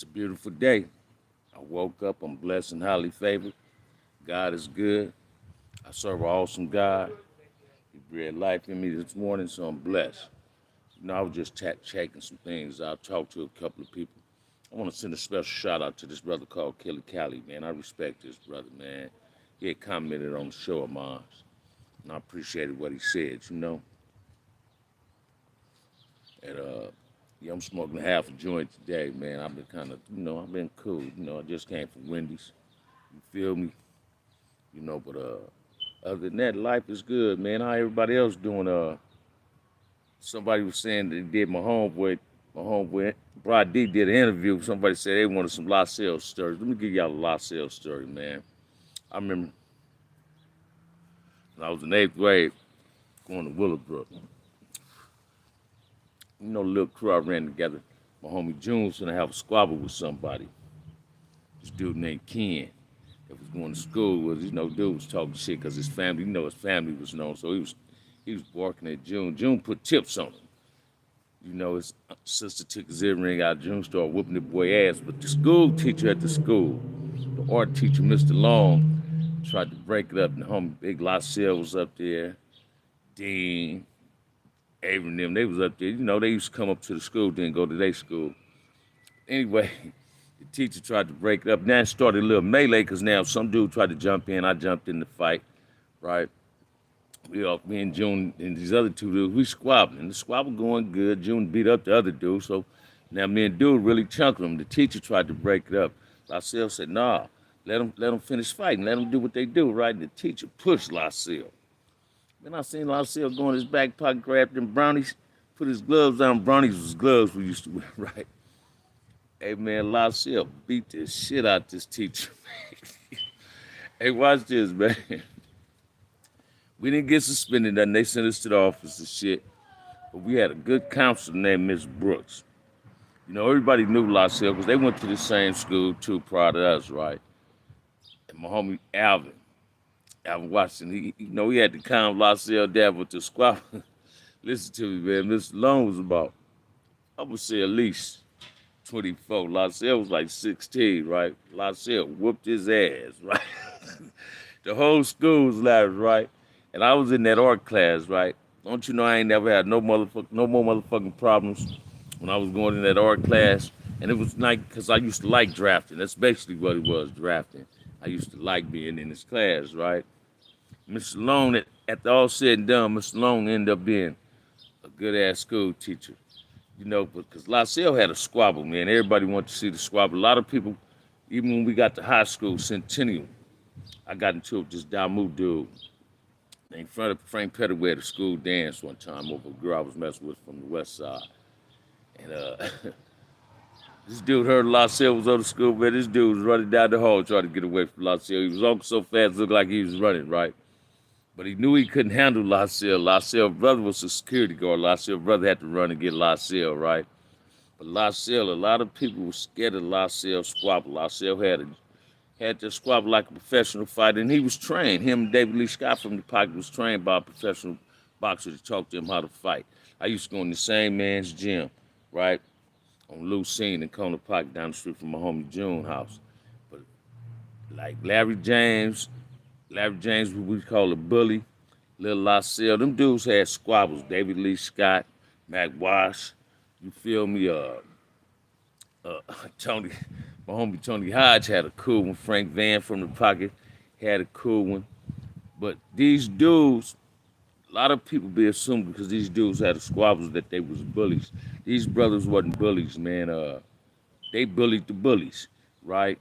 It's a beautiful day. I woke up, I'm blessed and highly favored. God is good. I serve an awesome God. He bred life in me this morning, so I'm blessed. I was just checking some things. I'll talk to a couple of people. I want to send a special shout out to this brother called Kelly Cali, man. I respect this brother, man. He had commented on the show of mine, and I appreciated what he said. And yeah, I'm smoking half a joint today, man. I've been I've been cool. I just came from Wendy's. You feel me? But other than that, life is good, man. How everybody else doing? Somebody was saying they did my homeboy, Brad D did an interview. Somebody said they wanted some La Sales stories. Let me give y'all a La Sales story, man. I remember when I was in eighth grade going to Willowbrook. The little crew I ran together. My homie June was gonna have a squabble with somebody. This dude named Ken that was going to school dude was talking shit because his family, his family was known. So he was barking at June. June put tips on him. His sister took his earring out. June started whooping the boy ass. But the school teacher at the school, the art teacher, Mr. Long, tried to break it up. And the homie Big Lacelle was up there. Dean, Avery and them, they was up there. They used to come up to the school, then go to their school. Anyway, the teacher tried to break it up. Now it started a little melee because now some dude tried to jump in. I jumped in the fight, right? Me and June and these other two dudes, we squabbling. The squabble going good. June beat up the other dude, so now me and dude really chunked him. The teacher tried to break it up. Lacelle said, nah, let them finish fighting. Let them do what they do, right? And the teacher pushed Lacelle. Then I seen Lacelle go in his back pocket, grab them brownies, put his gloves on. Brownies was gloves we used to wear, right? Hey, man, Lacelle beat the shit out this teacher. Hey, watch this, man. We didn't get suspended, nothing. They sent us to the office and shit. But we had a good counselor named Miss Brooks. Everybody knew Lacelle because they went to the same school, too, prior to us, right? And my homie Alvin Watson, he had to calm Lacelle down with the squabble. Listen to me, man. Mr. Long was about, I would say at least 24. Lacelle was like 16, right? Lacelle whooped his ass, right? The whole school was laughing, right? And I was in that art class, right? Don't you know I ain't never had no more motherfucking problems when I was going in that art class. And it was like, because I used to like drafting. That's basically what it was, drafting. I used to like being in this class, right? Mr. Long, at the all said and done, Mr. Long ended up being a good-ass school teacher. Because Lacelle had a squabble, man. Everybody wanted to see the squabble. A lot of people, even when we got to high school, Centennial, I got into it with this Damu dude in front of Frank Petaway at a school dance one time over a girl I was messing with from the west side. And this dude heard Lacelle was on the school, man. This dude was running down the hall trying to get away from Lacelle. He was walking so fast, looked like he was running, right? But he knew he couldn't handle Lacelle. Lacelle's brother was a security guard. Lacelle's brother had to run and get Lacelle, right? But Lacelle, a lot of people were scared of Lacelle squabble. Lacelle had to squabble like a professional fighter, and he was trained. Him and David Lee Scott from the Pocket was trained by a professional boxer to talk to him how to fight. I used to go in the same man's gym, right, on Lucene and Corner Pocket down the street from my homie June house. But like Larry James, what we call a bully, Lil Lacelle, them dudes had squabbles. David Lee Scott, Mac Wash, you feel me? Tony, my homie Tony Hodge had a cool one. Frank Van from the Pocket had a cool one. But these dudes, a lot of people be assuming because these dudes had a squabbles that they was bullies. These brothers wasn't bullies, man. They bullied the bullies, right?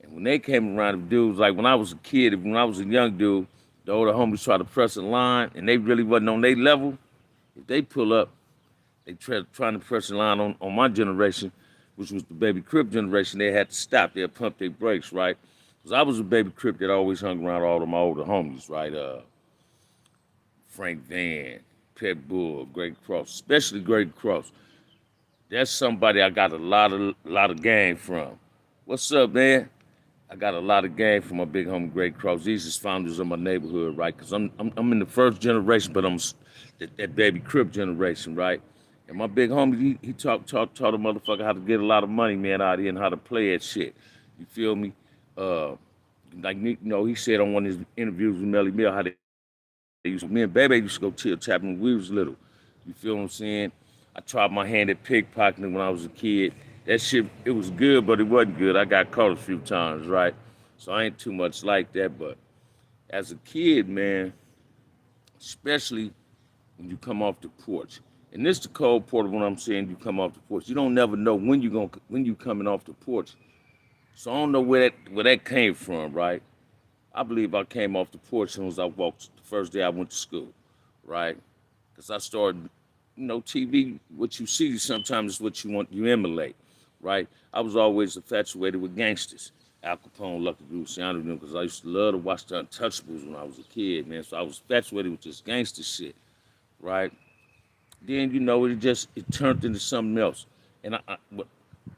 And when they came around, the dudes, like when I was a kid, when I was a young dude, the older homies try to press a line and they really wasn't on their level. If they pull up, they trying to press a line on my generation, which was the baby crib generation, they had to stop. They'd pump their brakes, right? Because I was a baby crib that always hung around all of my older homies, right? Frank Van, Pet Bull, Greg Cross, especially Greg Cross. That's somebody I got a lot of game from. What's up, man? I got a lot of game from my big homie Greg Cross. These is founders of my neighborhood, right? Because I'm in the first generation, but I'm that baby crib generation, right? And my big homie, he taught a motherfucker how to get a lot of money, man, out here and how to play that shit. You feel me? Uh, like he said on one of his interviews with Melly Mill how they used me and Baby used to go chill tapping when we was little. You feel what I'm saying? I tried my hand at pickpocketing when I was a kid. That shit, it was good, but it wasn't good. I got caught a few times, right? So I ain't too much like that. But as a kid, man, especially when you come off the porch. And this the cold part of what I'm saying. You come off the porch. You don't never know when you coming off the porch. So I don't know where that came from, right? I believe I came off the porch as soon as I walked the first day I went to school, right? Because I started, TV. What you see sometimes is what you emulate, right? I was always infatuated with gangsters. Al Capone, Lucky Luciano, because I used to love to watch the Untouchables when I was a kid, man. So I was infatuated with this gangster shit, right? Then it turned into something else. And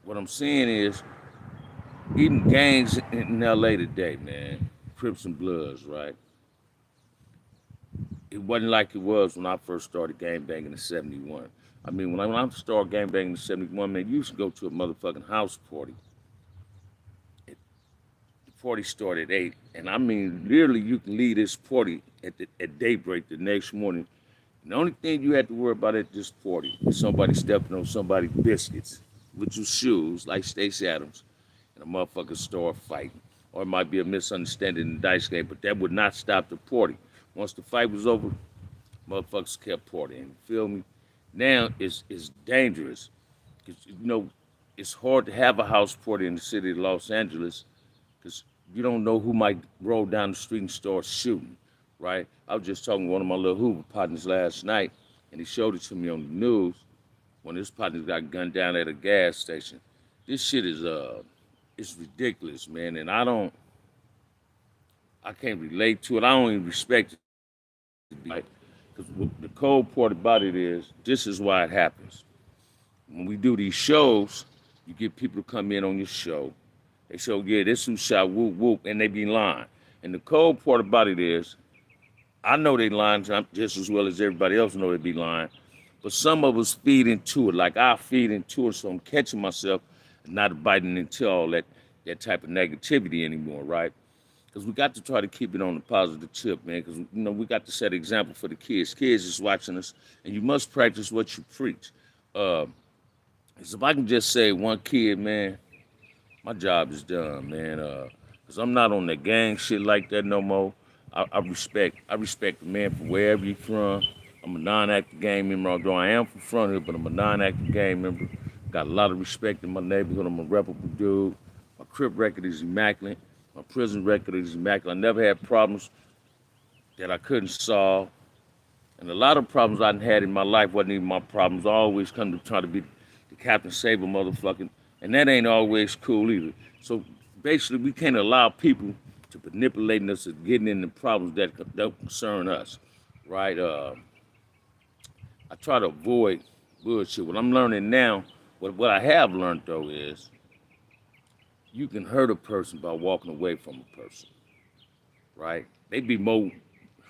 what I'm saying is, even gangs in LA today, man, Crips and Bloods, right? It wasn't like it was when I first started gang banging in '71. I mean, when I started gang banging in '71, man, you used to go to a motherfucking house party. The party started at 8, and I mean, literally, you can leave this party at daybreak the next morning. And the only thing you had to worry about at this party is somebody stepping on somebody's biscuits with your shoes, like Stacey Adams, and a motherfucker start fighting. Or it might be a misunderstanding in the dice game, but that would not stop the party. Once the fight was over, motherfuckers kept partying. You feel me? Now it's dangerous. 'Cause, it's hard to have a house party in the city of Los Angeles because you don't know who might roll down the street and start shooting, right? I was just talking to one of my little Hoover partners last night, and he showed it to me on the news. One of his partners got gunned down at a gas station. This shit is it's ridiculous, man, and I can't relate to it. I don't even respect it, right? Because the cold part about it is this is why it happens. When we do these shows, you get people to come in on your show. They say, oh, yeah, this who shot whoop whoop, and they be lying. And the cold part about it is, I know they lying just as well as everybody else know they be lying. But some of us feed into it, like I feed into it, so I'm catching myself and not biting into all that type of negativity anymore, right? Because we got to try to keep it on the positive tip, man. Because we got to set an example for the kids. Kids is watching us, and you must practice what you preach. Uh, if I can just say one kid, man, my job is done, man. Cause I'm not on the gang shit like that no more. I respect the man from wherever he from. I'm a non-active gang member, although I am from front here, but I'm a non-active gang member. Got a lot of respect in my neighborhood. I'm a reputable dude. My crib record is immaculate. My prison record is immaculate. I never had problems that I couldn't solve. And a lot of problems I had in my life wasn't even my problems. I always come to try to be the Captain Saber motherfucking, and that ain't always cool either. So basically, we can't allow people to manipulate us and getting into problems that don't concern us, right? I try to avoid bullshit. What I'm learning now, what I have learned though is you can hurt a person by walking away from a person, right? They be more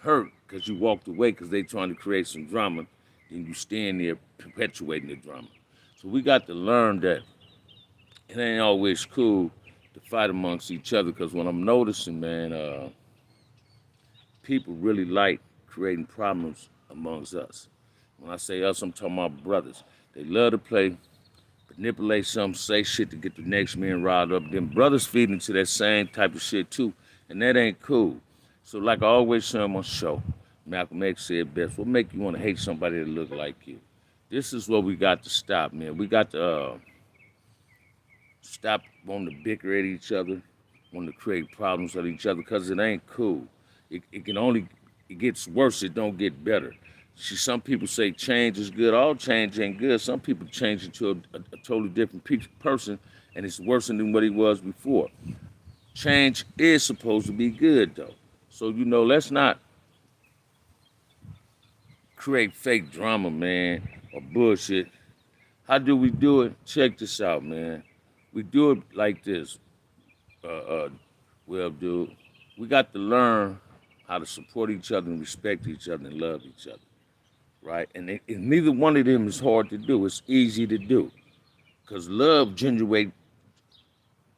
hurt because you walked away because they trying to create some drama, then you stand there perpetuating the drama. So we got to learn that it ain't always cool to fight amongst each other because what I'm noticing, man, people really like creating problems amongst us. When I say us, I'm talking about brothers. They love to play, manipulate something, say shit to get the next man riled up. Then brothers feed into that same type of shit too, and that ain't cool. So like I always say on my show, Malcolm X said best, what make you want to hate somebody that look like you? This is what we got to stop, man. We got to stop wanting to bicker at each other, wanting to create problems with each other, because it ain't cool. It gets worse, it don't get better. See, some people say change is good. All change ain't good. Some people change into a totally different person, and it's worse than what he was before. Change is supposed to be good, though. So, let's not create fake drama, man, or bullshit. How do we do it? Check this out, man. We do it like this. Uh, uh, well, dude, we got to learn how to support each other and respect each other and love each other. right? And neither one of them is hard to do. It's easy to do because love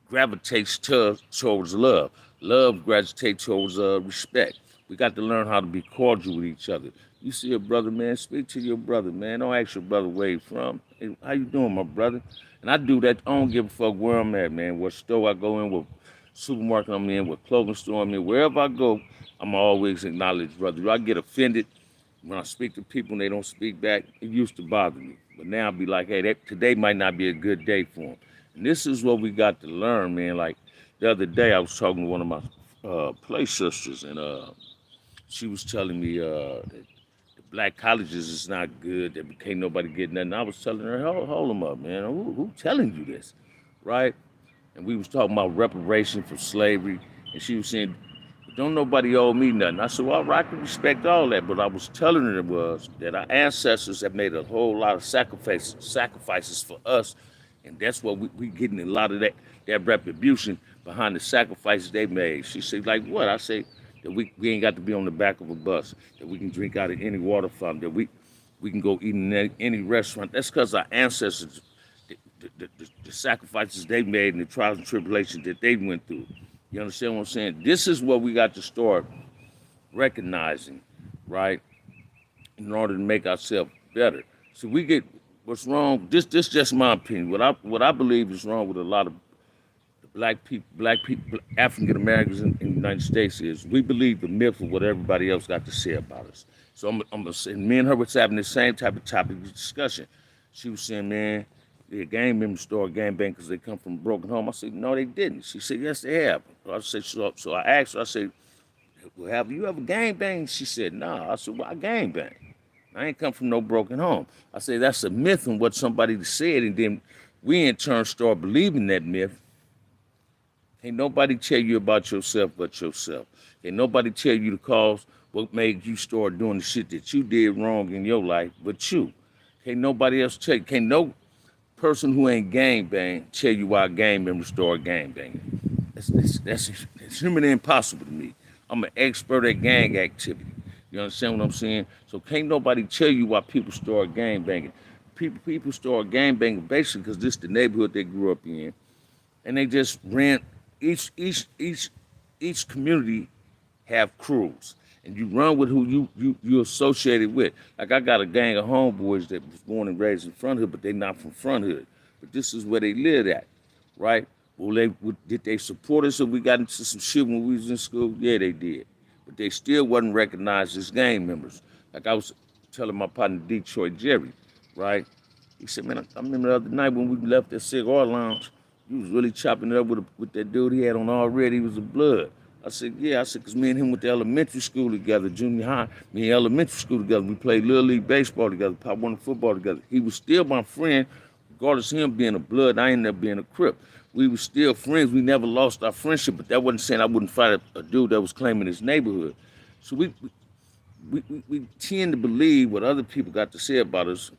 gravitates towards love. Love gravitates towards respect. We got to learn how to be cordial with each other. You see a brother, man, speak to your brother, man. Don't ask your brother where he from. Hey, how you doing, my brother? And I do that. I don't give a fuck where I'm at, man. What store I go in, what supermarket I'm in, what clothing store I'm in. Wherever I go, I'm always acknowledge, brother. Do I get offended when I speak to people and they don't speak back? It used to bother me. But now I'll be like, hey, today might not be a good day for them. And this is what we got to learn, man. Like the other day, I was talking to one of my play sisters, and she was telling me that the black colleges is not good. That can't nobody get nothing. I was telling her, hold them up, man. Who telling you this, right? And we was talking about reparation for slavery, and she was saying, don't nobody owe me nothing. I said, well, I can respect all that, but I was telling her was that our ancestors have made a whole lot of sacrifices for us, and that's what we getting a lot of that retribution behind the sacrifices they made. She said, like what? I say that we ain't got to be on the back of a bus, that we can drink out of any water fountain, that we can go eat in any restaurant. That's because our ancestors, the sacrifices they made and the trials and tribulations that they went through. You understand what I'm saying? This is what we got to start recognizing, right? In order to make ourselves better. So we get what's wrong. This just my opinion. What I believe is wrong with a lot of the black people, African Americans in the United States is we believe the myth of what everybody else got to say about us. So I'm gonna say, me and her was having the same type of topic of discussion. She was saying, man, the gang members start gang bang because they come from a broken home. I said, no, they didn't. She said, yes, they have. I said, so I asked her, I said, well, have you ever gang banged? She said, no. I said, well, I gang bang. I ain't come from no broken home. I said, that's a myth and what somebody said, and then we in turn start believing that myth. Ain't nobody tell you about yourself but yourself. Ain't nobody tell you the cause what made you start doing the shit that you did wrong in your life but you. Can't nobody else tell you. Can't no person who ain't gang bang tell you why gang members start gang banging. That's humanly impossible to me. I'm an expert at gang activity. You understand what I'm saying? So can't nobody tell you why people start gang banging. People start gang banging basically because this is the neighborhood they grew up in, and they just ran each community have crews, and you run with who you associated with. Like I got a gang of homeboys that was born and raised in Front Hood, but they not from Front Hood. But this is where they live at, right? Well, did they support us if we got into some shit when we was in school? Yeah, they did. But they still wasn't recognized as gang members. Like I was telling my partner Detroit Jerry, right? He said, man, I remember the other night when we left that cigar lounge, you was really chopping it up with that dude he had on already. He was a blood. I said, yeah. I said, because me and him went to elementary school together, junior high. Me and elementary school together. We played Little League baseball together, Pop Warner football together. He was still my friend, regardless of him being a blood. I ended up being a Crip. We were still friends. We never lost our friendship, but that wasn't saying I wouldn't fight a dude that was claiming his neighborhood. So we tend to believe what other people got to say about us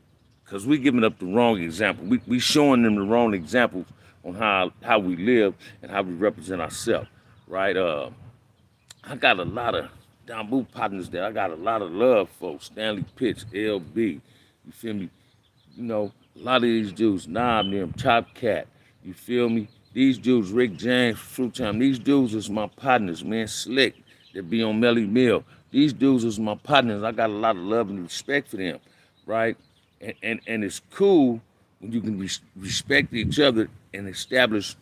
because we giving up the wrong example. We showing them the wrong examples on how we live and how we represent ourselves, right? I got a lot of Dambu partners there. I got a lot of love folks. Stanley Pitts, LB, you feel me? You know, a lot of these dudes, Knob them, Top Cat, you feel me? These dudes, Rick James, Fruit Time, these dudes is my partners, man. Slick, that be on Melly Mill. These dudes is my partners. I got a lot of love and respect for them, right? And it's cool when you can respect each other and establish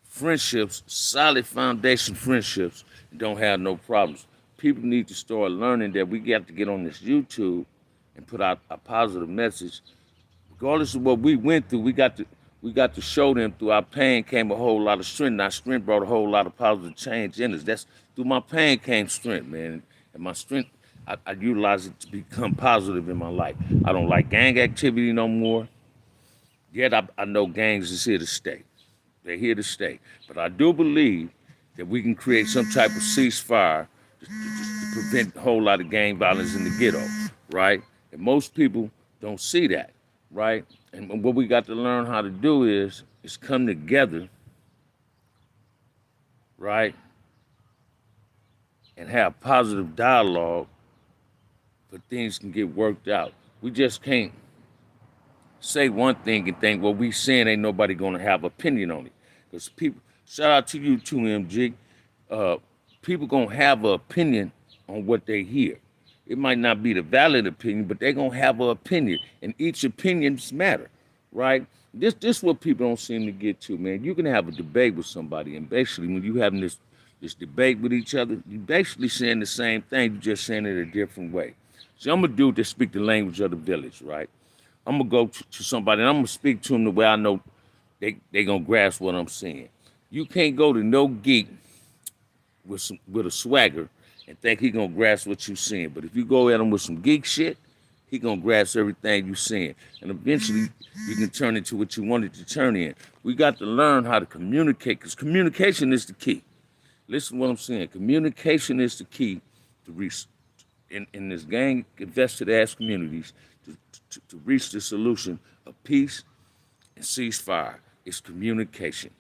friendships, solid foundation friendships, and don't have no problems. People need to start learning that we got to get on this YouTube and put out a positive message. Regardless of what we went through, we got to show them through our pain came a whole lot of strength. And our strength brought a whole lot of positive change in us. That's through my pain came strength, man. And my strength, I utilize it to become positive in my life. I don't like gang activity no more. Yet I know gangs is here to stay. They're here to stay. But I do believe that we can create some type of ceasefire to prevent a whole lot of gang violence in the ghetto, right? And most people don't see that, right? And what we got to learn how to do is come together, right? And have positive dialogue for things can get worked out. We just can't say one thing and think, well, we saying ain't nobody gonna have opinion on it. Because people, shout out to you too, MG. Uh, People gonna have an opinion on what they hear. It might not be the valid opinion, but they gonna have an opinion, and each opinions matter, right? This what people don't seem to get to, man. You can have a debate with somebody, and basically when you having this debate with each other, you basically saying the same thing, you just saying it a different way. So I'm a dude that speak the language of the village, right? I'm gonna go to somebody and I'm gonna speak to them the way I know they gonna grasp what I'm saying. You can't go to no geek with a swagger and think he gonna grasp what you saying. But if you go at him with some geek shit, he gonna grasp everything you saying, and eventually you can turn into what you wanted to turn in. We got to learn how to communicate, because communication is the key. Listen to what I'm saying. Communication is the key to reach in this gang invested ass communities to reach the solution of peace and ceasefire. It's communication,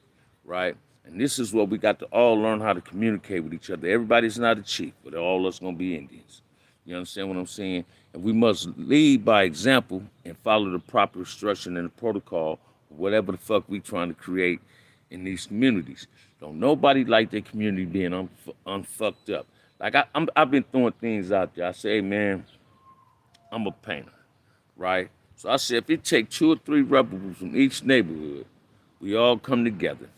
right? And this is what we got to all learn how to communicate with each other. Everybody's not a chief, but all of us gonna be Indians. You understand what I'm saying? And we must lead by example and follow the proper instruction and the protocol of whatever the fuck we trying to create in these communities. Don't nobody like their community being unfucked up. Like I've been throwing things out there. I say, hey, man, I'm a painter, right? So I said, if it take 2 or 3 rebels from each neighborhood, we all come together,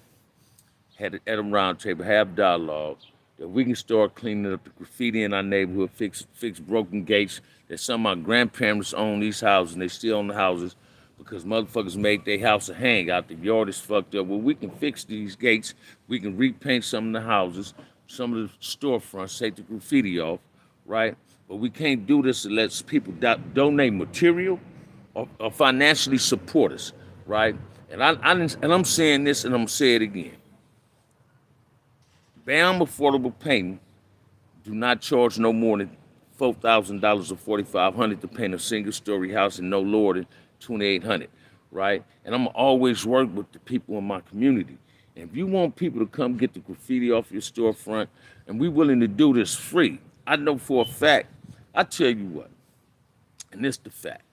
had at a round table, have dialogue, that we can start cleaning up the graffiti in our neighborhood, fix broken gates. That some of our grandparents own these houses and they still own the houses because motherfuckers made their house a hangout. The yard is fucked up. Well, we can fix these gates. We can repaint some of the houses, some of the storefronts, take the graffiti off, right? But we can't do this unless people donate material or financially support us, right? And I'm saying this, and I'm gonna say it again. BAM Affordable Painting do not charge no more than $4,000 or $4,500 to paint a single-story house and no lower than $2,800, right? And I'm always work with the people in my community. And if you want people to come get the graffiti off your storefront, and we willing to do this free, I know for a fact, I tell you what, and this the fact.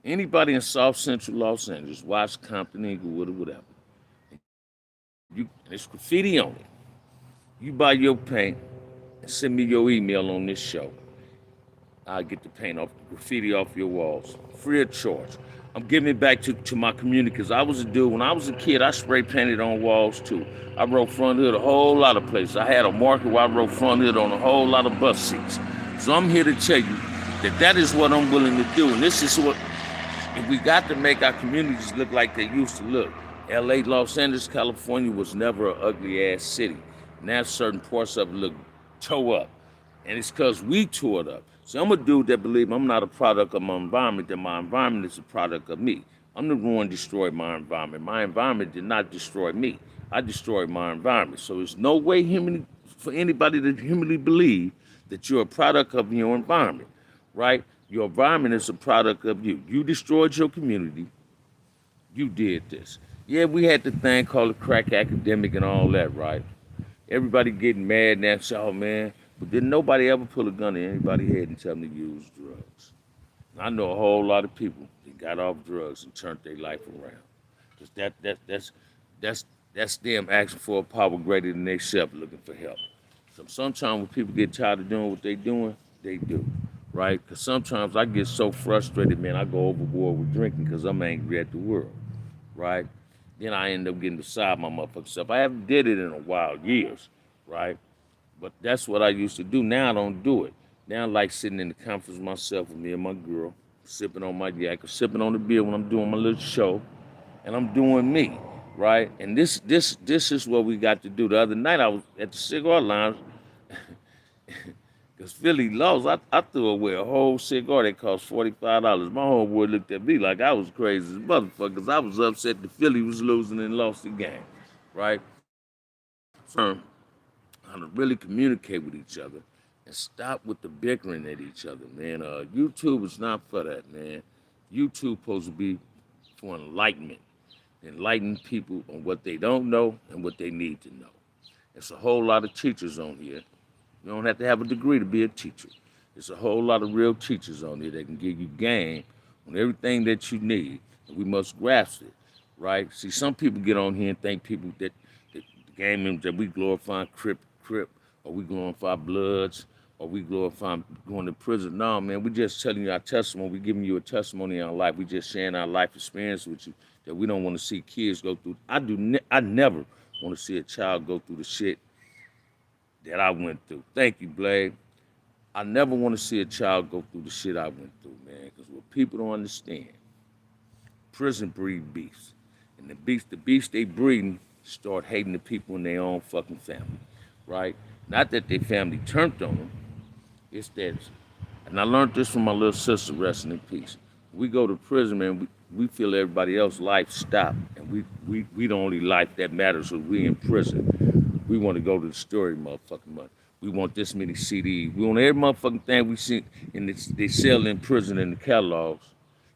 Anybody in South Central Los Angeles, Watts, Compton, Inglewood, or whatever, there's graffiti on it. You buy your paint and send me your email on this show. I'll get the paint off, the graffiti off your walls, free of charge. I'm giving it back to my community because I was a dude. When I was a kid, I spray painted on walls too. I wrote front hood a whole lot of places. I had a marker where I wrote front hood on a whole lot of bus seats. So I'm here to tell you that is what I'm willing to do. And this is what, if we got to make our communities look like they used to look. LA, Los Angeles, California was never an ugly ass city. Now certain parts of it look toe up. And it's because we tore it up. So I'm a dude that believes I'm not a product of my environment, that my environment is a product of me. I'm the one who destroyed my environment. My environment did not destroy me. I destroyed my environment. So there's no way for anybody to humanly believe that you're a product of your environment, right? Your environment is a product of you. You destroyed your community. You did this. Yeah, we had the thing called the crack epidemic and all that, right? Everybody getting mad now, say, oh man, but didn't nobody ever pull a gun in anybody's head and tell them to use drugs? And I know a whole lot of people that got off drugs and turned their life around. Because that's them asking for a power greater than themselves, looking for help. So sometimes when people get tired of doing what they're doing, they do, right? Because sometimes I get so frustrated, man, I go overboard with drinking because I'm angry at the world, right? Then I end up getting beside my motherfucking self. I haven't did it in a while, years, right? But that's what I used to do. Now I don't do it. Now I like sitting in the conference myself with me and my girl, sipping on my yak, or sipping on the beer when I'm doing my little show, and I'm doing me, right? And this is what we got to do. The other night I was at the cigar lounge, because Philly lost. I threw away a whole cigar that cost $45. My homeboy looked at me like I was crazy as a motherfucker, because I was upset that Philly was losing and lost the game, right? So, how to really communicate with each other and stop with the bickering at each other, man. YouTube is not for that, man. YouTube supposed to be for enlightenment. Enlighten people on what they don't know and what they need to know. There's a whole lot of teachers on here. You don't have to have a degree to be a teacher. It's a whole lot of real teachers on there that can give you game on everything that you need. And we must grasp it, right? See, some people get on here and think people that the game members that we glorify Crip, or we glorify Bloods, or we glorify going to prison. No, man, we just telling you our testimony. We giving you a testimony in our life. We just sharing our life experience with you that we don't want to see kids go through. I never want to see a child go through the shit that I went through. Thank you, Blade. I never want to see a child go through the shit I went through, man. Because what people don't understand, prison breed beasts. And the beasts they breeding start hating the people in their own fucking family, right? Not that their family turned on them. It's that, and I learned this from my little sister, resting in peace. We go to prison, man, we feel everybody else's life stop. And we the only life that matters when we in prison. We want to go to the story, motherfucking money. We want this many CDs. We want every motherfucking thing we see they sell in prison in the catalogs.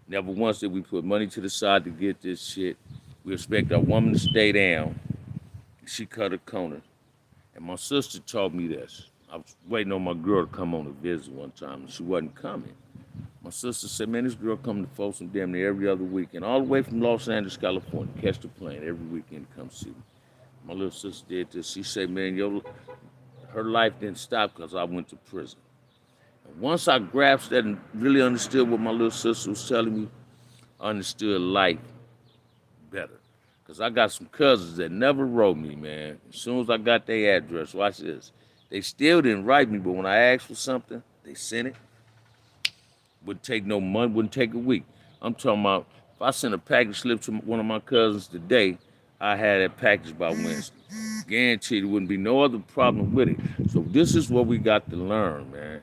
Never once did we put money to the side to get this shit. We expect our woman to stay down. She cut a corner. And my sister taught me this. I was waiting on my girl to come on a visit one time, and she wasn't coming. My sister said, man, this girl come to Folsom damn near every other weekend, all the way from Los Angeles, California, catch the plane every weekend to come see me. My little sister did this. She said, man, her life didn't stop because I went to prison. And once I grasped that and really understood what my little sister was telling me, I understood life better. Because I got some cousins that never wrote me, man. As soon as I got their address, watch this. They still didn't write me, but when I asked for something, they sent it. Wouldn't take no money, wouldn't take a week. I'm talking about, if I sent a package slip to one of my cousins today, I had that package by Wednesday. Guaranteed there wouldn't be no other problem with it. So this is what we got to learn, man.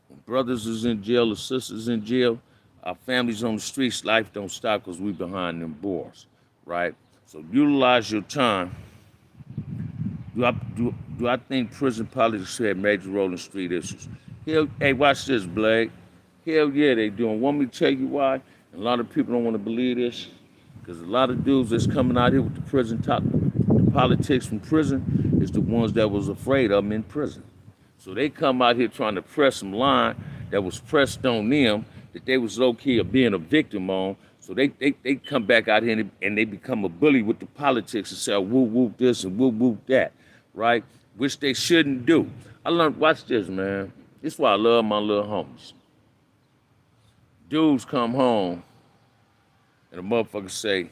When brothers is in jail or sisters in jail, our families on the streets, life don't stop because we behind them bars, right? So utilize your time. Do I think prison politics had a major role in street issues? Hell, hey, watch this, Blake. Hell yeah, they do. And want me to tell you why? And a lot of people don't want to believe this. Because a lot of dudes that's coming out here with the prison talk, the politics from prison, is the ones that was afraid of them in prison. So they come out here trying to press some line that was pressed on them, that they was low-key of being a victim on. So they come back out here and they become a bully with the politics and say, oh, whoop, whoop this and whoop, whoop that, right? Which they shouldn't do. I learned, watch this, man. This is why I love my little homies. Dudes come home and the motherfucker say,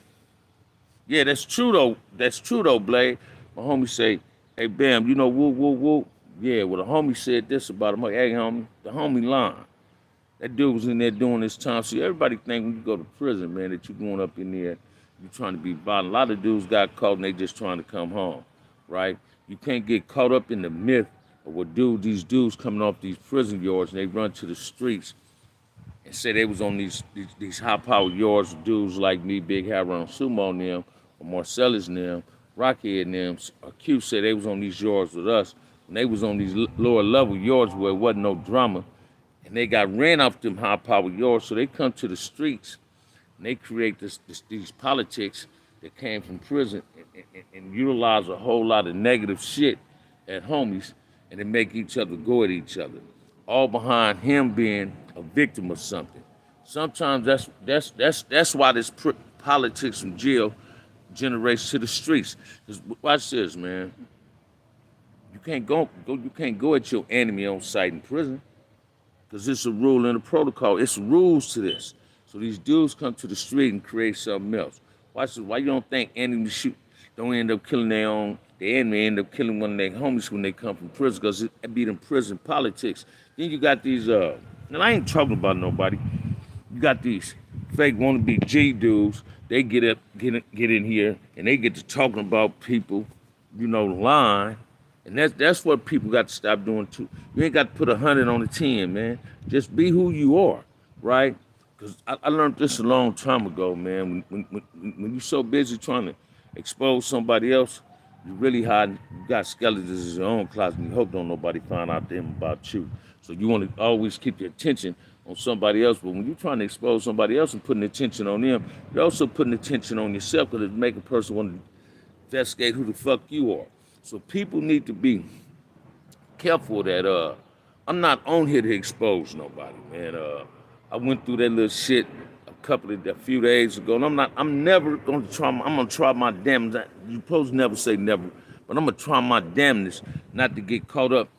yeah, that's true though, Blade. My homie say, hey, Bam, you know, whoop, whoop, whoop. Yeah, well, the homie said this about him. Like, hey, homie, the homie lying. That dude was in there doing this time. See, everybody think when you go to prison, man, that you going up in there, you trying to be violent. A lot of dudes got caught and they just trying to come home, right? You can't get caught up in the myth of what these dudes coming off these prison yards and they run to the streets and say they was on these high-powered yards with dudes like me, Big Harold Sumo and them, or Marcellus and them, Rockhead and them, or Q said they was on these yards with us, and they was on these lower level yards where it wasn't no drama, and they got ran off them high-powered yards, so they come to the streets, and they create these politics that came from prison and utilize a whole lot of negative shit at homies, and they make each other go at each other, all behind him being a victim of something. Sometimes that's why this politics from jail generates to the streets. Watch this, man. You can't go at your enemy on sight in prison, because it's a rule and a protocol. It's rules to this. So these dudes come to the street and create something else. Watch this. Why you don't think enemies don't end up killing their own? The enemy end up killing one of their homies when they come from prison, because it be them prison politics. Then you got these, and I ain't talking about nobody. You got these fake wannabe G dudes. They get in here and they get to talking about people, you know, lying. And that's what people got to stop doing too. You ain't got to put 100 on the 10, man. Just be who you are, right? Because I learned this a long time ago, man. When you're so busy trying to expose somebody else, you really hiding. You got skeletons in your own closet, and you hope don't nobody find out them about you. So you want to always keep your attention on somebody else. But when you're trying to expose somebody else and putting attention on them, you're also putting attention on yourself, because it make a person want to investigate who the fuck you are. So people need to be careful that I'm not on here to expose nobody, man. I went through that little shit a few days ago, and I'm never gonna try. I'm gonna try my damnedest. You supposed to never say never, but I'm gonna try my damnedest not to get caught up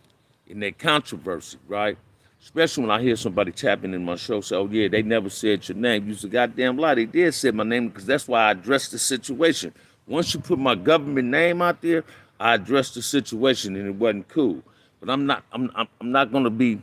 in that controversy, right? Especially when I hear somebody tapping in my show, say, "Oh yeah, they never said your name." You's a goddamn lie. They did say my name because that's why I addressed the situation. Once you put my government name out there, I addressed the situation, and it wasn't cool. But I'm not gonna be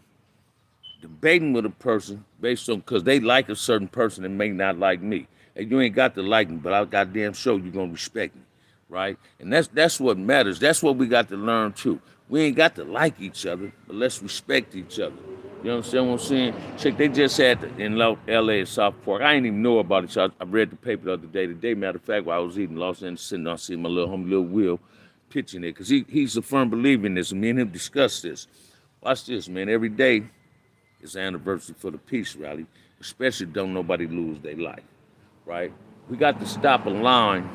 debating with a person based on because they like a certain person and may not like me. And you ain't got to like me, but I goddamn sure you're gonna respect me, right? And that's what matters. That's what we got to learn too. We ain't got to like each other, but let's respect each other. You understand what I'm saying? Check, they just had in L.A. and South Park. I ain't even know about it. So I read the paper the other day. Today, matter of fact, while I was eating Los Angeles, sitting there, I see my little homie, Lil Will, pitching it because he's a firm believer in this. And me and him discussed this. Watch this, man. Every day it's an anniversary for the peace rally, especially don't nobody lose their life, right? We got to stop allowing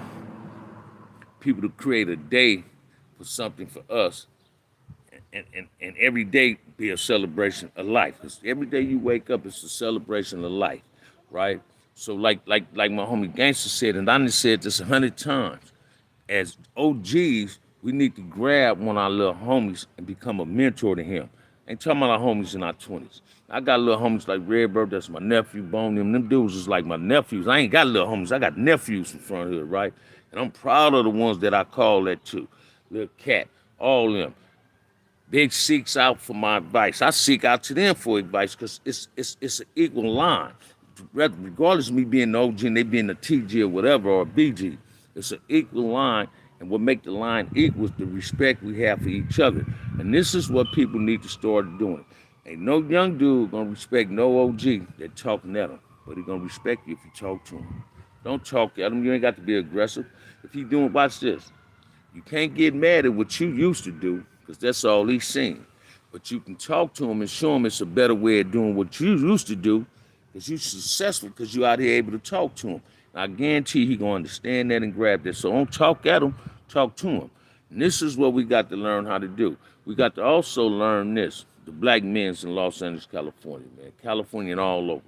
people to create a day for something for us and every day be a celebration of life. Because every day you wake up, it's a celebration of life, right? So like my homie Gangster said, and I done said this 100 times, as OGs, we need to grab one of our little homies and become a mentor to him. Ain't talking about our homies in our 20s. I got little homies like Redbird, that's my nephew, Bone, them dudes is like my nephews. I ain't got little homies, I got nephews from Front Hood, right? And I'm proud of the ones that I call that too. Lil Cat, all them. Big seeks out for my advice. I seek out to them for advice because it's an equal line. Regardless of me being the OG and they being a TG or whatever, or a BG, it's an equal line. And what make the line equal is the respect we have for each other. And this is what people need to start doing. Ain't no young dude gonna respect no OG that talking at him, but he gonna respect you if you talk to him. Don't talk at him. You ain't got to be aggressive. If he doing, watch this. You can't get mad at what you used to do because that's all he's seen. But you can talk to him and show him it's a better way of doing what you used to do because you're successful because you're out here able to talk to him. And I guarantee he gonna understand that and grab that. So don't talk at him, talk to him. And this is what we got to learn how to do. We got to also learn this. The black men's in Los Angeles, California, man. California and all over.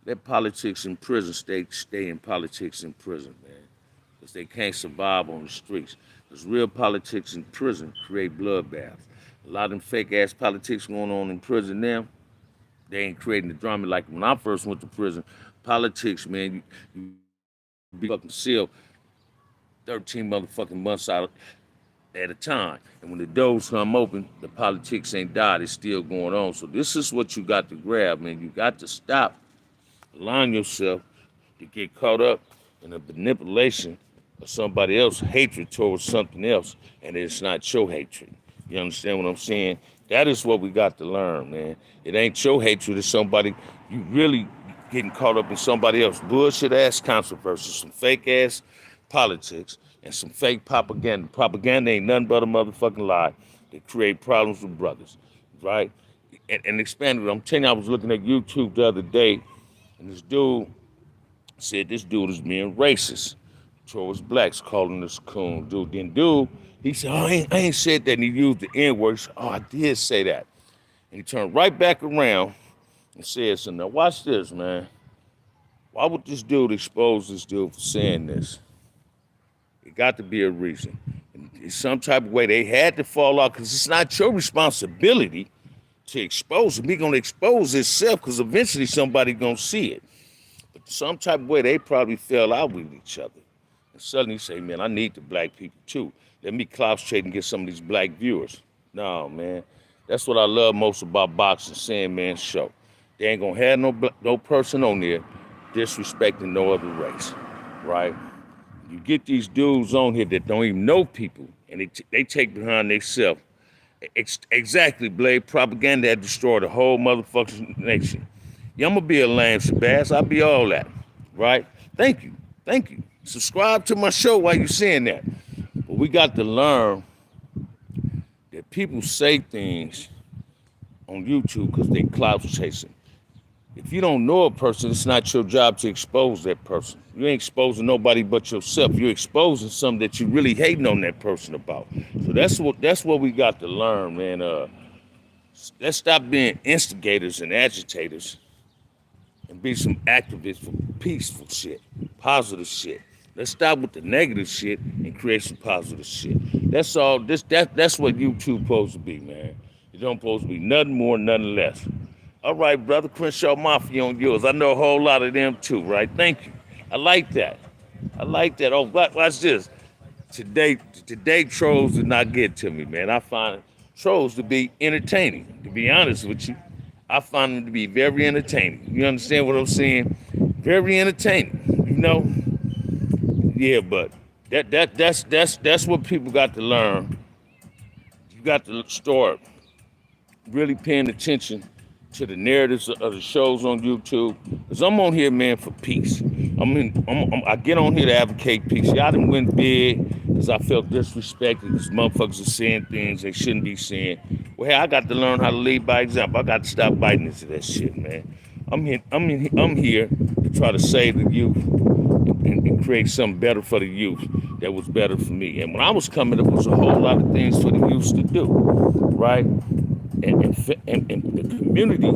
Let politics in prison stay in politics in prison, man. Because they can't survive on the streets. Because real politics in prison create bloodbaths. A lot of them fake-ass politics going on in prison now, they ain't creating the drama. Like when I first went to prison, politics, man, you be fucking sealed 13 motherfucking months out at a time. And when the doors come open, the politics ain't died. It's still going on. So this is what you got to grab, man. You got to stop allowing yourself to get caught up in the manipulation of somebody else's hatred towards something else, and it's not your hatred. You understand what I'm saying? That is what we got to learn, man. It ain't your hatred, it's somebody, you really getting caught up in somebody else. Bullshit-ass controversy, some fake-ass politics, and some fake propaganda. Propaganda ain't nothing but a motherfucking lie that create problems with brothers, right? And expanded, I'm telling you, I was looking at YouTube the other day, and this dude said this dude is being racist towards blacks, calling us coon. Dude, he said, oh, I ain't said that, and he used the N-word. He said, oh, I did say that. And he turned right back around and said, so now watch this, man. Why would this dude expose this dude for saying this? It got to be a reason. In some type of way, they had to fall out because it's not your responsibility to expose him. He's going to expose himself because eventually somebody going to see it. But some type of way, they probably fell out with each other. And suddenly say, man, I need the black people too. Let me clout trade and get some of these black viewers. No, man. That's what I love most about Boxing Sandman's show. They ain't going to have no person on there disrespecting no other race, right? You get these dudes on here that don't even know people, and they take behind themselves. Exactly, Blade. Propaganda that destroyed the whole motherfucking nation. Yeah, I'm going to be a lame Shabazz. I'll be all that, right? Thank you. Subscribe to my show while you're saying that. But we got to learn that people say things on YouTube because they clout chasing. If you don't know a person, it's not your job to expose that person. You ain't exposing nobody but yourself. You're exposing something that you really hating on that person about. So that's what we got to learn, man. Let's stop being instigators and agitators and be some activists for peaceful shit, positive shit. Let's stop with the negative shit and create some positive shit. That's all. That's what YouTube supposed to be, man. It don't supposed to be nothing more, nothing less. All right, brother Crenshaw Mafia on yours. I know a whole lot of them too, right? Thank you. I like that. I like that. Oh, watch this. Today trolls did not get to me, man. I find trolls to be entertaining. To be honest with you, I find them to be very entertaining. You understand what I'm saying? Very entertaining. You know? Yeah, but that's what people got to learn. You got to start really paying attention to the narratives of the shows on YouTube. Cause I'm on here, man, for peace. I get on here to advocate peace. Y'all done went big because I felt disrespected because motherfuckers are saying things they shouldn't be saying. Well, hey, I got to learn how to lead by example. I got to stop biting into that shit, man. I'm here to try to save the youth and create something better for the youth that was better for me. And when I was coming up, there was a whole lot of things for the youth to do, right? And the community,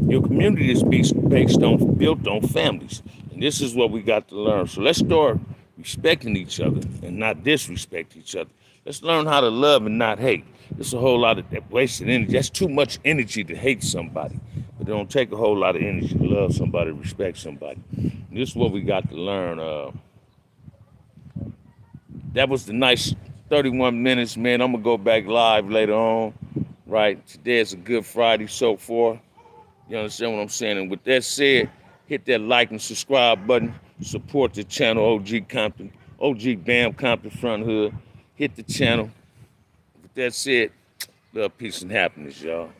your community is built on families. And this is what we got to learn. So let's start respecting each other and not disrespect each other. Let's learn how to love and not hate. There's a whole lot of that wasted energy. That's too much energy to hate somebody. But it don't take a whole lot of energy to love somebody, respect somebody. And this is what we got to learn. That was the nice 31 minutes, man. I'm going to go back live later on. Right, today is a good Friday so far. You understand what I'm saying? And with that said, hit that like and subscribe button. Support the channel, OG Compton, OG Bam Compton Front Hood. Hit the channel. With that said, love, peace, and happiness, y'all.